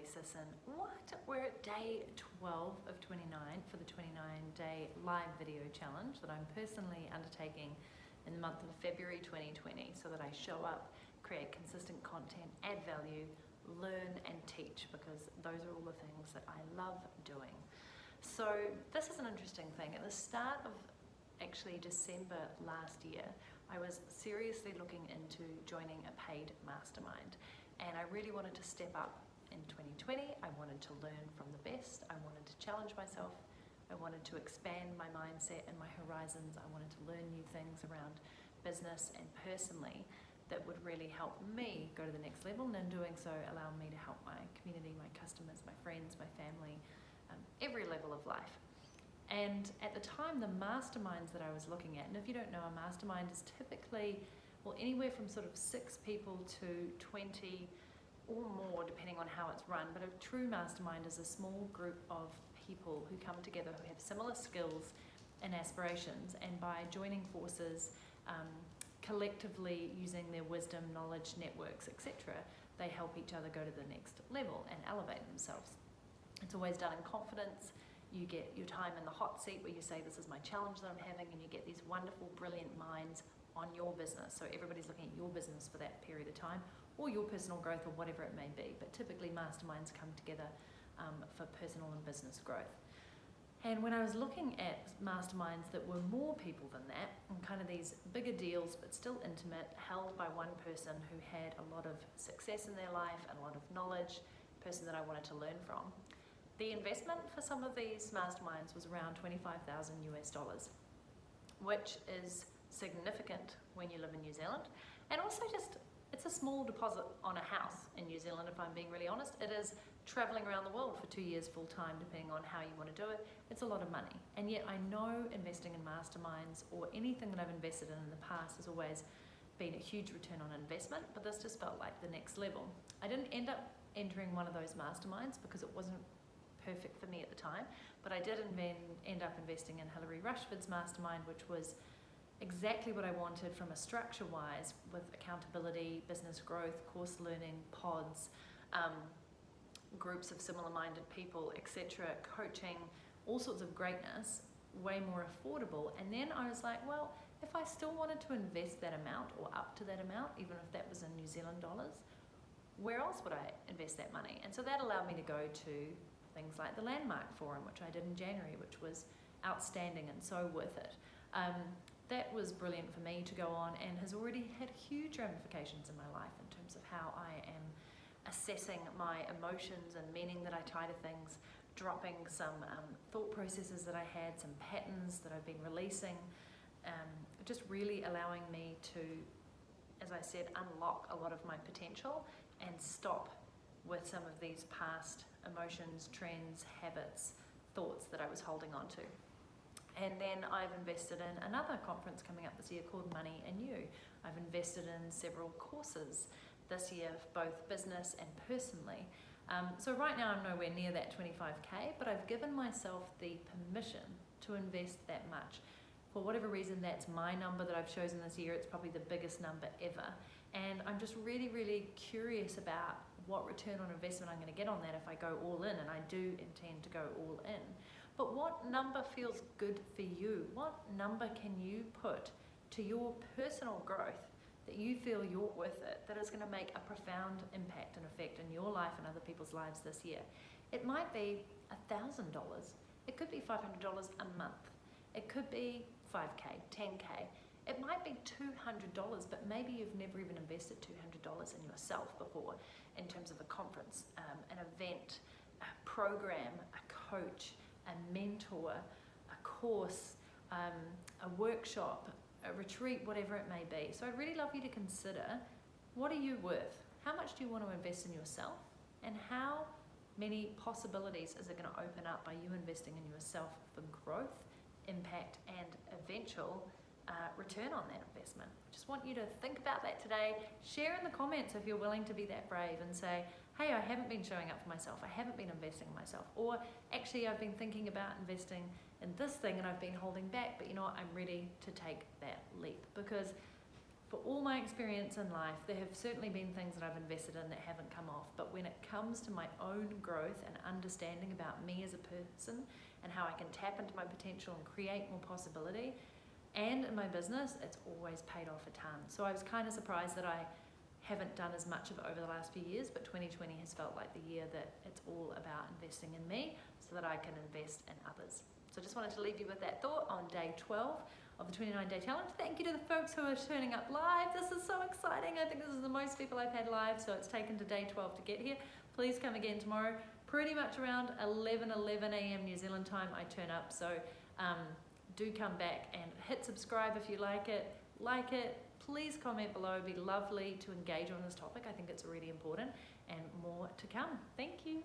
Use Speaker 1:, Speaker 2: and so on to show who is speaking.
Speaker 1: basis. And we're at day 12 of 29 for the 29-day live video challenge that I'm personally undertaking in the month of February 2020, so that I show up, create consistent content, add value, learn and teach, because those are all the things that I love doing. So this is an interesting thing. At the start of actually December last year, I was seriously looking into joining a paid mastermind, and I really wanted to step up in 2020. I wanted to learn from the best. I wanted to challenge myself. I wanted to expand my mindset and my horizons. I wanted to learn new things around business and personally that would really help me go to the next level, and in doing so allow me to help my community, my customers, my friends, my family, every level of life. And at the time, the masterminds that I was looking at, and if you don't know, a mastermind is typically, well, anywhere from sort of 6 people to 20 or more, depending on how it's run. But a true mastermind is a small group of people who come together who have similar skills and aspirations, and by joining forces, collectively using their wisdom, knowledge, networks, etc., they help each other go to the next level and elevate themselves. It's always done in confidence. You get your time in the hot seat where you say, this is my challenge that I'm having, and you get these wonderful, brilliant minds on your business. So everybody's looking at your business for that period of time, or your personal growth, or whatever it may be. But typically masterminds come together for personal and business growth. And when I was looking at masterminds that were more people than that, and kind of these bigger deals but still intimate, held by one person who had a lot of success in their life and a lot of knowledge, person that I wanted to learn from, the investment for some of these masterminds was around $25,000 US, which is significant when you live in New Zealand. And also just, it's a small deposit on a house in New Zealand, if I'm being really honest. It is traveling around the world for 2 years full time, depending on how you want to do it. It's a lot of money. And yet I know investing in masterminds, or anything that I've invested in the past, has always been a huge return on investment, but this just felt like the next level. I didn't end up entering one of those masterminds because it wasn't perfect for me at the time, but I did end up investing in Hilary Rushford's mastermind, which was exactly what I wanted from a structure-wise, with accountability, business growth, course learning, pods, groups of similar-minded people, etc., coaching, all sorts of greatness, way more affordable. And then I was like, well, if I still wanted to invest that amount, or up to that amount, even if that was in New Zealand dollars, where else would I invest that money? And so that allowed me to go to things like the Landmark Forum, which I did in January, which was outstanding and so worth it. That was brilliant for me to go on, and has already had huge ramifications in my life in terms of how I am assessing my emotions and meaning that I tie to things, dropping some thought processes that I had, some patterns that I've been releasing, just really allowing me to, as I said, unlock a lot of my potential and stop with some of these past emotions, trends, habits, thoughts that I was holding on to. And then I've invested in another conference coming up this year called Money and You. I've invested in several courses this year, both business and personally. So right now I'm nowhere near that 25K, but I've given myself the permission to invest that much. For whatever reason, that's my number that I've chosen this year. It's probably the biggest number ever. And I'm just really, really curious about what return on investment I'm going to get on that if I go all in, and I do intend to go all in. But what number feels good for you? What number can you put to your personal growth that you feel you're worth it, that is going to make a profound impact and effect in your life and other people's lives this year? It might be $1,000. It could be $500 a month. It could be 5K, 10K. It might be $200, but maybe you've never even invested $200 in yourself before, in terms of a conference, an event, a program, a coach, a mentor, a course, a workshop, a retreat, whatever it may be. So I'd really love you to consider, what are you worth? How much do you want to invest in yourself? And how many possibilities is it going to open up by you investing in yourself for growth, impact, and eventual return on that investment? Just want you to think about that today. Share in the comments if you're willing to be that brave and say, hey, I haven't been showing up for myself. I haven't been investing in myself. Or actually, I've been thinking about investing in this thing and I've been holding back, but you know what, I'm ready to take that leap. Because for all my experience in life, there have certainly been things that I've invested in that haven't come off. But when it comes to my own growth and understanding about me as a person and how I can tap into my potential and create more possibility, and in my business, it's always paid off a ton. So I was kind of surprised that I haven't done as much of it over the last few years, but 2020 has felt like the year that it's all about investing in me so that I can invest in others. So I just wanted to leave you with that thought on day 12 of the 29-day challenge. Thank you to the folks who are turning up live. This is so exciting. I think this is the most people I've had live, so it's taken to day 12 to get here. Please come again tomorrow. Pretty much around 11 a.m. New Zealand time I turn up, so do come back and hit subscribe if you like it. Please comment below. It'd be lovely to engage on this topic. I think it's really important, and more to come. Thank you.